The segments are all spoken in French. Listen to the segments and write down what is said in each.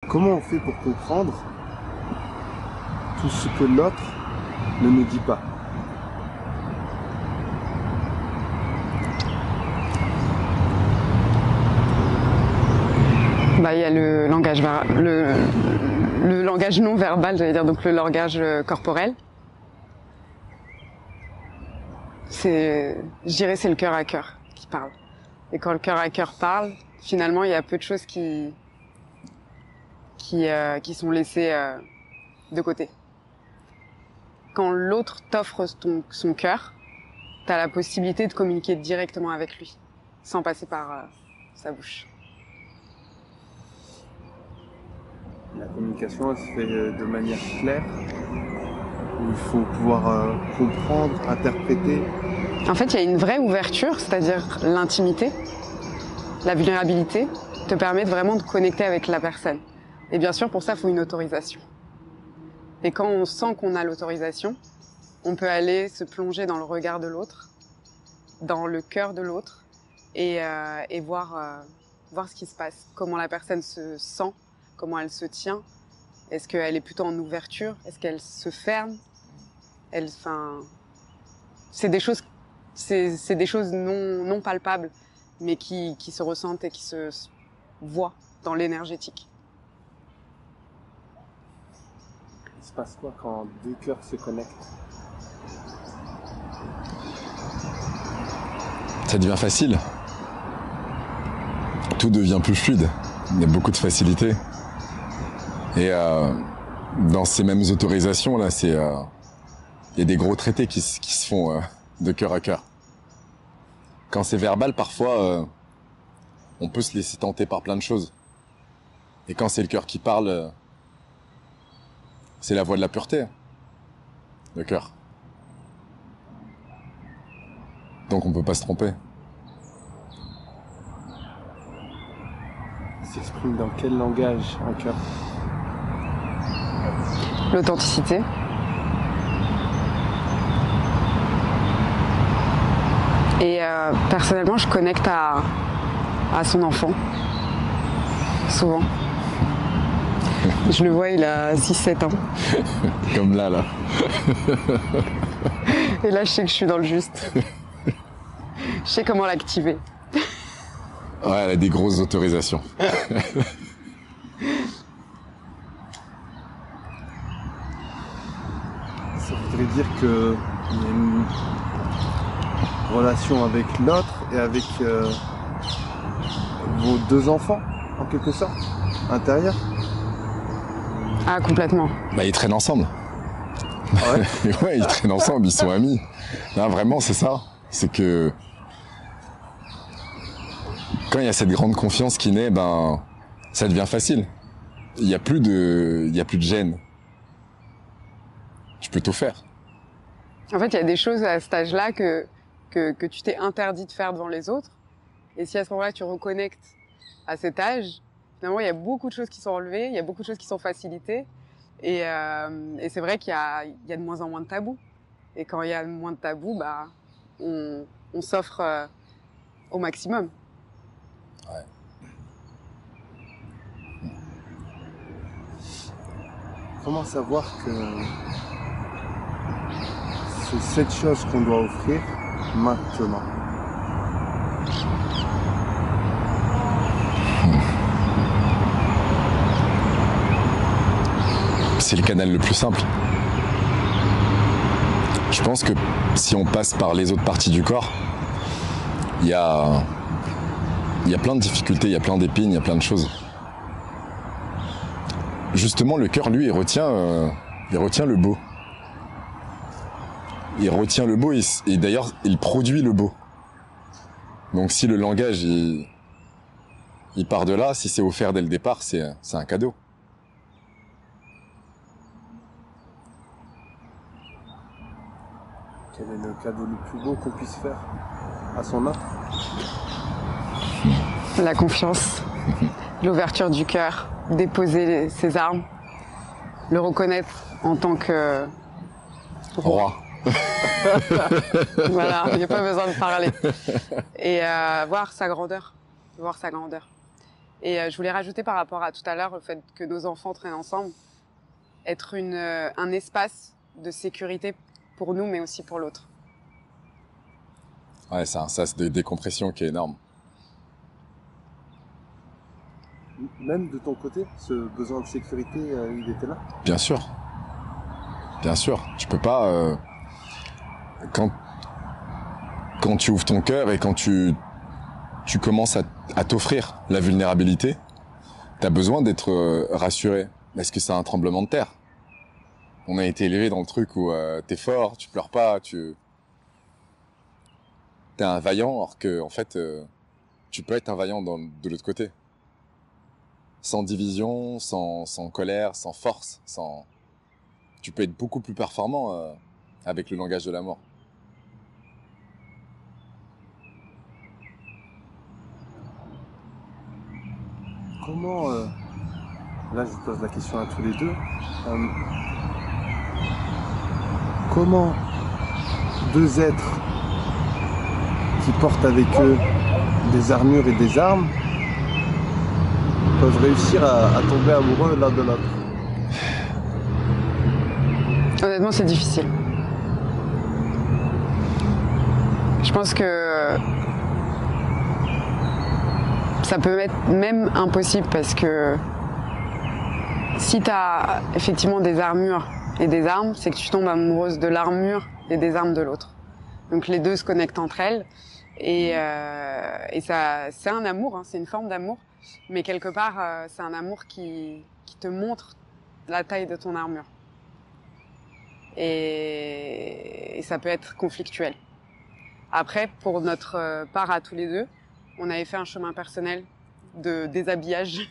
Comment on fait pour comprendre tout ce que l'autre ne nous dit pas? Bah, il y a le langage, le langage non verbal, j'allais dire, donc le langage corporel. Je dirais, c'est le cœur à cœur qui parle. Et quand le cœur à cœur parle, finalement, il y a peu de choses qui sont laissées de côté. Quand l'autre t'offre son cœur, t'as la possibilité de communiquer directement avec lui, sans passer par sa bouche. La communication, elle se fait de manière claire. Il faut pouvoir comprendre, interpréter. En fait, il y a une vraie ouverture, c'est-à-dire l'intimité, la vulnérabilité, te permet vraiment de connecter avec la personne. Et bien sûr, pour ça, il faut une autorisation. Et quand on sent qu'on a l'autorisation, on peut aller se plonger dans le regard de l'autre, dans le cœur de l'autre, et voir ce qui se passe, comment la personne se sent, comment elle se tient. Est-ce qu'elle est plutôt en ouverture? Est-ce qu'elle se ferme? C'est des choses non palpables, mais qui se ressentent et qui se voient dans l'énergétique. Il se passe quoi quand deux cœurs se connectent? Ça devient facile. Tout devient plus fluide. Il y a beaucoup de facilité. Et dans ces mêmes autorisations là, il y a des gros traités qui se font de cœur à cœur. Quand c'est verbal, parfois, on peut se laisser tenter par plein de choses. Et quand c'est le cœur qui parle, c'est la voix de la pureté, le cœur. Donc on peut pas se tromper. Il s'exprime dans quel langage, un cœur? L'authenticité. Et personnellement, je connecte à son enfant, souvent. Je le vois, il a 6-7 ans. Comme là. Et là, je sais que je suis dans le juste. Je sais comment l'activer. Ouais, elle a des grosses autorisations. Ça voudrait dire qu'il y a une relation avec l'autre et avec vos deux enfants, en quelque sorte, intérieurs. Ah, complètement. Bah, ils traînent ensemble. Ah ouais. Ouais, ils traînent ensemble, ils sont amis. Non, vraiment, c'est ça. C'est que quand il y a cette grande confiance qui naît, ben, ça devient facile. Il y a plus de gêne. Tu peux tout faire. En fait, il y a des choses à cet âge-là que tu t'es interdit de faire devant les autres. Et si à ce moment-là, tu reconnectes à cet âge, finalement, il y a beaucoup de choses qui sont enlevées, il y a beaucoup de choses qui sont facilitées. Et c'est vrai qu'il y a de moins en moins de tabous. Et quand il y a moins de tabous, bah, on s'offre au maximum. Ouais. Comment savoir que c'est cette chose qu'on doit offrir maintenant? C'est le canal le plus simple. Je pense que si on passe par les autres parties du corps, il y a plein de difficultés, il y a plein d'épines, il y a plein de choses. Justement, le cœur, lui, il retient le beau. Il retient le beau et d'ailleurs, il produit le beau. Donc si le langage, il part de là, si c'est offert dès le départ, c'est un cadeau. Quel est le cadeau le plus beau qu'on puisse faire à son autre? La confiance, l'ouverture du cœur, déposer ses armes, le reconnaître en tant que Roi. Voilà, il n'y a pas besoin de parler. Et voir sa grandeur. Et je voulais rajouter par rapport à tout à l'heure, le fait que nos enfants traînent ensemble, être un espace de sécurité pour nous, mais aussi pour l'autre. Ouais, c'est un sas de décompression qui est énorme. Même de ton côté, ce besoin de sécurité, il était là? Bien sûr. Bien sûr. Tu peux pas... quand tu ouvres ton cœur et quand tu commences à t'offrir la vulnérabilité, t'as besoin d'être rassuré. Est-ce que c'est un tremblement de terre? On a été élevé dans le truc où t'es fort, tu pleures pas, t'es un vaillant, alors que en fait, tu peux être un vaillant de l'autre côté. Sans division, sans colère, sans force, tu peux être beaucoup plus performant avec le langage de l'amour. Comment, là je vous pose la question à tous les deux, comment deux êtres qui portent avec eux des armures et des armes peuvent réussir à tomber amoureux l'un de l'autre? Honnêtement, c'est difficile. Je pense que ça peut être même impossible parce que si tu as effectivement des armures et des armes, c'est que tu tombes amoureuse de l'armure et des armes de l'autre. Donc les deux se connectent entre elles et ça, c'est un amour, hein, c'est une forme d'amour, mais quelque part c'est un amour qui te montre la taille de ton armure. Et ça peut être conflictuel. Après, pour notre part à tous les deux, on avait fait un chemin personnel de déshabillage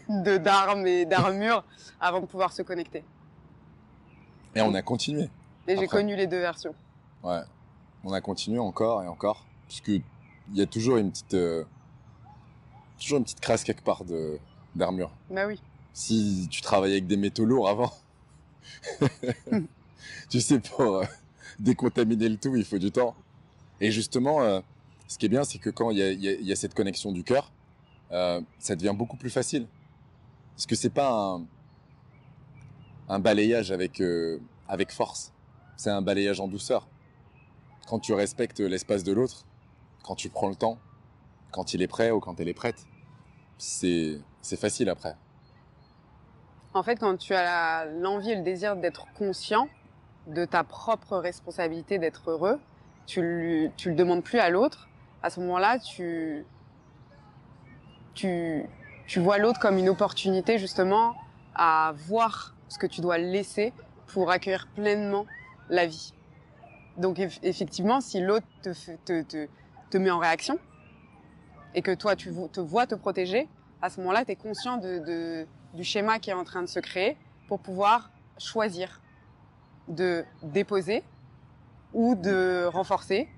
d'armes et d'armures avant de pouvoir se connecter. Et on a continué. Et j'ai connu les deux versions. Ouais, on a continué encore et encore, puisque il y a toujours une petite crasse quelque part d'armure. Bah oui. Si tu travailles avec des métaux lourds avant, tu sais, pour décontaminer le tout, il faut du temps. Et justement, ce qui est bien, c'est que quand il y a cette connexion du cœur, ça devient beaucoup plus facile. Parce que c'est pas un balayage avec force. C'est un balayage en douceur. Quand tu respectes l'espace de l'autre, quand tu prends le temps, quand il est prêt ou quand elle est prête, c'est facile après. En fait, quand tu as l'envie et le désir d'être conscient de ta propre responsabilité d'être heureux, tu le demandes plus à l'autre. À ce moment-là, tu vois l'autre comme une opportunité justement à voir ce que tu dois laisser pour accueillir pleinement la vie. Donc effectivement, si l'autre te met en réaction et que toi tu te vois te protéger, à ce moment-là, tu es conscient du schéma qui est en train de se créer pour pouvoir choisir de déposer ou de renforcer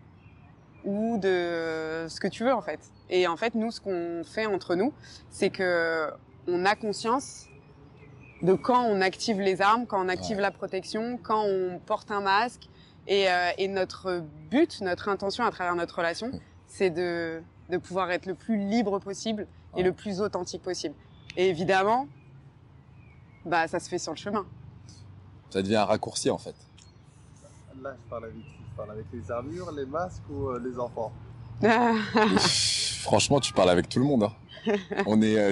ou de ce que tu veux en fait. Et en fait, nous, ce qu'on fait entre nous, c'est que on a conscience de quand on active les armes, quand on active la protection, quand on porte un masque. Et notre but, notre intention à travers notre relation, c'est de pouvoir être le plus libre possible et le plus authentique possible. Et évidemment, bah ça se fait sur le chemin. Ça devient un raccourci en fait. Là, je parle avec qui? Je parle avec les armures, les masques ou les enfants? Franchement, tu parles avec tout le monde. Hein.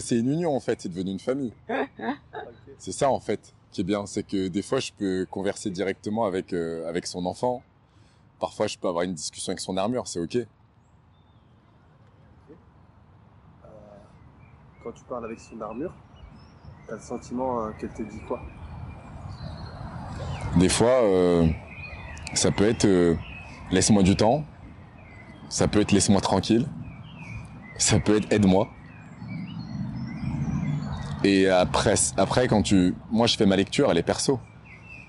C'est une union en fait, c'est devenu une famille. Okay. C'est ça en fait qui est bien, c'est que des fois je peux converser directement avec son enfant. Parfois je peux avoir une discussion avec son armure, c'est ok. Quand tu parles avec son armure, t'as le sentiment qu'elle te dit quoi? Des fois, ça peut être laisse-moi du temps, ça peut être laisse-moi tranquille, ça peut être aide-moi. Et après moi je fais ma lecture, elle est perso,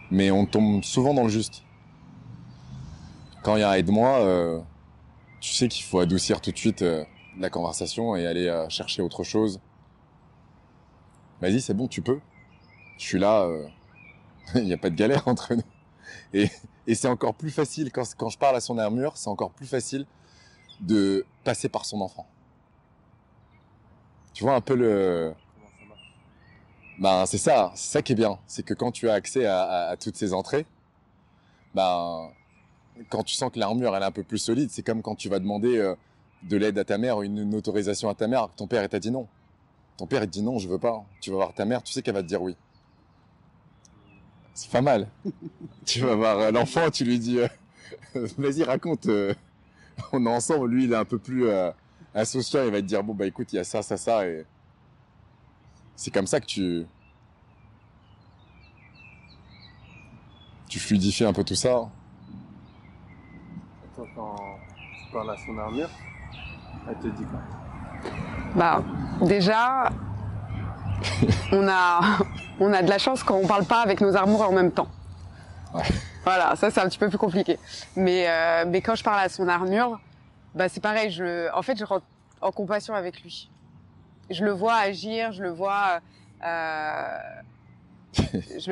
mais on tombe souvent dans le juste. Quand il y a aide-moi, tu sais qu'il faut adoucir tout de suite la conversation et aller chercher autre chose. Vas-y, c'est bon, tu peux. Je suis là, il n'y a pas de galère entre nous. Et c'est encore plus facile, quand je parle à son armure, c'est encore plus facile de passer par son enfant. Tu vois un peu le... Comment ça marche? Ben, c'est ça qui est bien. C'est que quand tu as accès à toutes ces entrées, ben, quand tu sens que l'armure elle est un peu plus solide, c'est comme quand tu vas demander de l'aide à ta mère ou une autorisation à ta mère, alors que ton père il t'a dit non. Ton père il te dit non, je veux pas. Tu vas voir ta mère, tu sais qu'elle va te dire oui. C'est pas mal. Tu vas voir l'enfant, tu lui dis vas-y raconte, on est ensemble, lui il est un peu plus insouciant, il va te dire bon bah écoute, il y a ça, ça, ça, et c'est comme ça que tu fluidifies un peu tout ça. Et toi, quand tu parles à son armure, elle te dit quoi? Bah, déjà, on a de la chance quand on parle pas avec nos armures en même temps. Ouais. Voilà, ça c'est un petit peu plus compliqué. Mais quand je parle à son armure, bah c'est pareil. En fait, je rentre en compassion avec lui. Je le vois agir, je le vois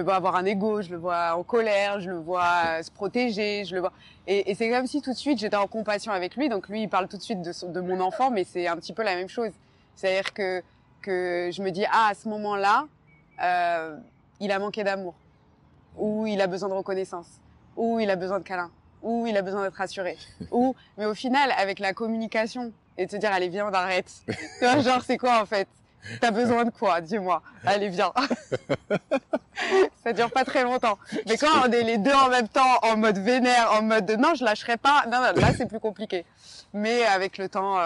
avoir un ego, je le vois en colère, je le vois se protéger, je le vois. Et c'est comme si tout de suite j'étais en compassion avec lui. Donc lui, il parle tout de suite de mon enfant, mais c'est un petit peu la même chose. C'est-à-dire que je me dis à ce moment-là, il a manqué d'amour, ou il a besoin de reconnaissance, ou il a besoin de câlin, ou il a besoin d'être rassuré, mais au final, avec la communication et de se dire allez viens, on arrête. Tu vois, genre c'est quoi en fait? T'as besoin de quoi? Dis-moi. Allez, viens. Ça dure pas très longtemps. Mais quand on est les deux en même temps, en mode vénère, en mode non, je lâcherai pas. Non, là c'est plus compliqué. Mais avec le temps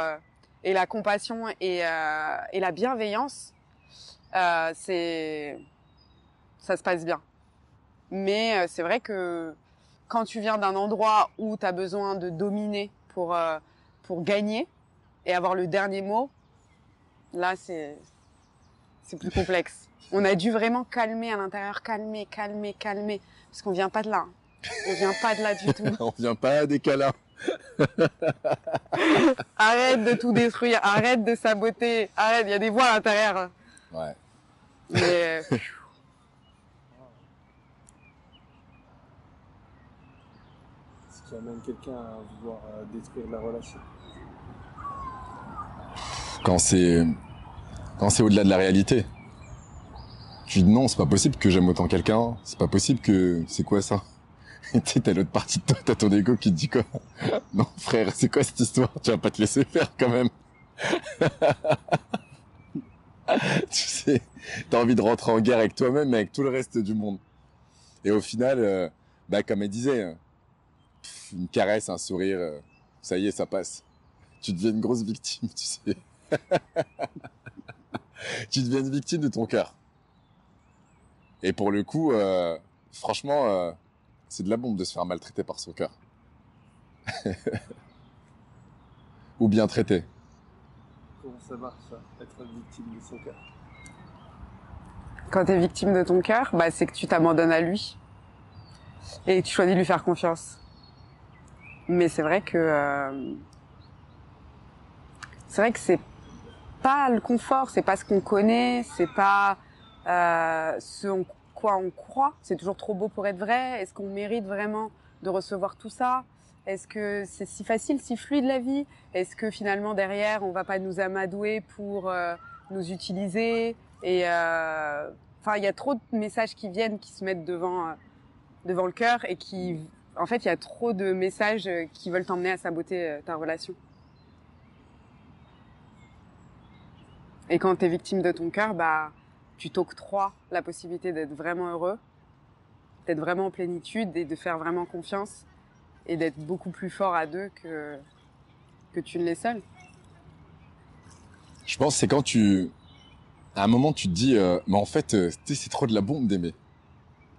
et la compassion et la bienveillance, ça se passe bien. Mais c'est vrai que quand tu viens d'un endroit où tu as besoin de dominer pour gagner et avoir le dernier mot, là c'est plus complexe. On a dû vraiment calmer à l'intérieur, calmer, parce qu'on vient pas de là. On vient pas de là du tout. On vient pas des câlins. Arrête de tout détruire, arrête de saboter, arrête, il y a des voix à l'intérieur. Ouais. Mais Ce qui amène quelqu'un à vouloir détruire la relation. Quand c'est au-delà de la réalité. Tu dis non, c'est pas possible que j'aime autant quelqu'un, c'est pas possible que... C'est quoi ça? Et tu sais, t'as l'autre partie de toi, t'as ton ego qui te dit quoi? Non frère, c'est quoi cette histoire? Tu vas pas te laisser faire quand même. Tu sais, t'as envie de rentrer en guerre avec toi-même, mais avec tout le reste du monde. Et au final, comme elle disait, une caresse, un sourire, ça y est, ça passe. Tu deviens une grosse victime, tu sais. Tu deviens une victime de ton cœur. Et pour le coup, franchement, c'est de la bombe de se faire maltraiter par son cœur. Ou bien traiter. Comment ça marche, ça, être victime de son cœur? quand tu es victime de ton cœur, bah, c'est que tu t'abandonnes à lui et tu choisis de lui faire confiance. Mais c'est vrai que c'est pas le confort, c'est pas ce qu'on connaît, c'est pas ce en quoi on croit. C'est toujours trop beau pour être vrai. Est-ce qu'on mérite vraiment de recevoir tout ça? Est-ce que c'est si facile, si fluide la vie? Est-ce que finalement derrière on va pas nous amadouer pour nous utiliser? Et enfin, il y a trop de messages qui viennent, qui se mettent devant le cœur et qui, en fait, il y a trop de messages qui veulent t'emmener à saboter ta relation. Et quand tu es victime de ton cœur, bah, tu t'octroies la possibilité d'être vraiment heureux, d'être vraiment en plénitude et de faire vraiment confiance et d'être beaucoup plus fort à deux que tu ne l'es seul. Je pense que c'est quand à un moment, tu te dis, mais en fait, c'est trop de la bombe d'aimer.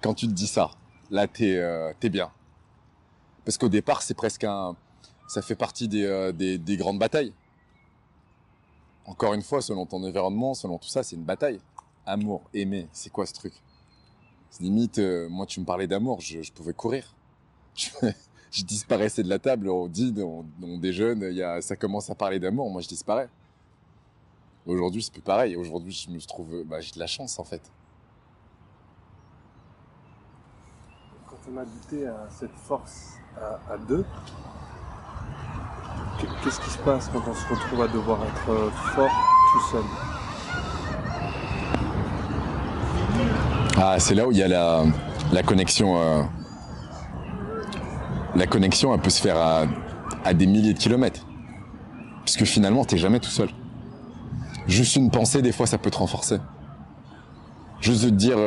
Quand tu te dis ça, là, t'es bien. Parce qu'au départ, c'est presque ça fait partie des grandes batailles. Encore une fois, selon ton environnement, selon tout ça, c'est une bataille. Amour, aimer, c'est quoi ce truc? C'est limite, moi, tu me parlais d'amour, je pouvais courir. Je disparaissais de la table, on dîne, on déjeune, ça commence à parler d'amour, moi je disparais. Aujourd'hui, c'est plus pareil. Aujourd'hui, je me trouve, j'ai de la chance en fait. Quand on a goûté à cette force à deux, qu'est-ce qui se passe quand on se retrouve à devoir être fort tout seul? Ah, c'est là où il y a la connexion. La connexion, elle peut se faire à des milliers de kilomètres. Puisque finalement, t'es jamais tout seul. Juste une pensée, des fois, ça peut te renforcer. Juste de te dire,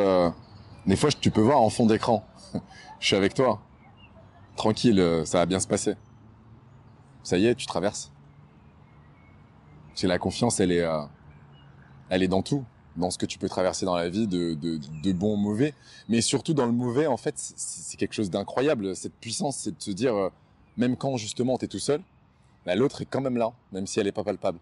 des fois, tu peux voir en fond d'écran, je suis avec toi, tranquille, ça va bien se passer. Ça y est, tu traverses. Parce que la confiance, elle est dans tout, dans ce que tu peux traverser dans la vie, de bon ou mauvais. Mais surtout dans le mauvais, en fait, c'est quelque chose d'incroyable. Cette puissance, c'est de se dire, même quand justement t'es tout seul, bah, l'autre est quand même là, même si elle est pas palpable.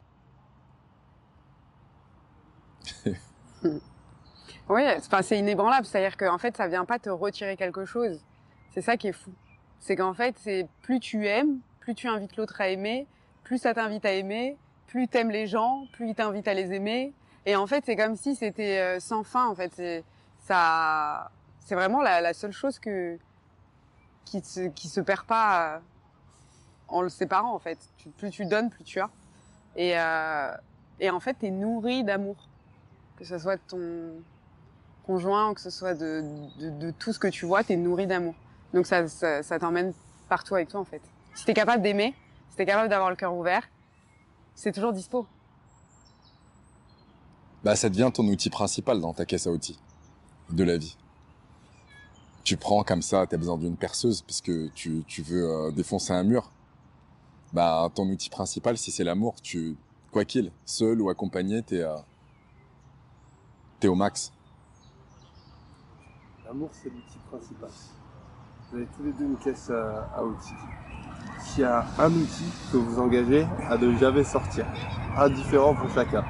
Oui, enfin, c'est inébranlable, c'est-à-dire qu'en fait, ça vient pas te retirer quelque chose. C'est ça qui est fou. C'est qu'en fait, c'est plus tu aimes, plus tu invites l'autre à aimer, plus ça t'invite à aimer, plus t'aimes les gens, plus ils t'invitent à les aimer. Et en fait, c'est comme si c'était sans fin. En fait, c'est vraiment la seule chose qui se perd pas en le séparant. En fait, plus tu donnes, plus tu as. Et en fait, t'es nourri d'amour, que ce soit de ton conjoint, ou que ce soit de tout ce que tu vois, t'es nourri d'amour. Donc ça t'emmène partout avec toi, en fait. Si t'es capable d'aimer, si t'es capable d'avoir le cœur ouvert, c'est toujours dispo. Bah, ça devient ton outil principal dans ta caisse à outils de la vie. Tu prends comme ça, t'as besoin d'une perceuse parce que tu veux défoncer un mur. Bah, ton outil principal, si c'est l'amour, quoi qu'il, seul ou accompagné, t'es au max. L'amour, c'est l'outil principal. Vous avez tous les deux une caisse à outils. S'il y a un outil que vous engagez à ne jamais sortir, un différent pour chacun,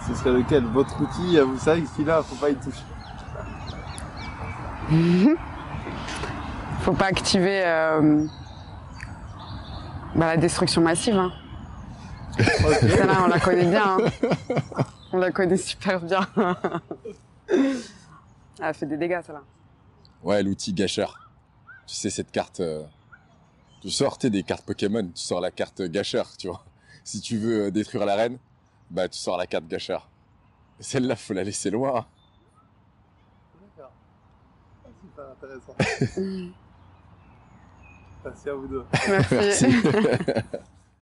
ce serait lequel? Votre outil, vous savez que celui-là, faut pas y toucher. Faut pas activer la destruction massive. Hein. Okay. Celle-là, on la connaît bien. Hein. On la connaît super bien. Elle fait des dégâts, celle-là. Ouais, l'outil gâcheur. Tu sais, cette carte... tu sors des cartes Pokémon, tu sors la carte gâcheur, tu vois. Si tu veux détruire la reine, bah tu sors la carte gâcheur. Et celle-là, faut la laisser loin. Hein. D'accord. Super intéressant. Merci à vous deux. Merci. Merci.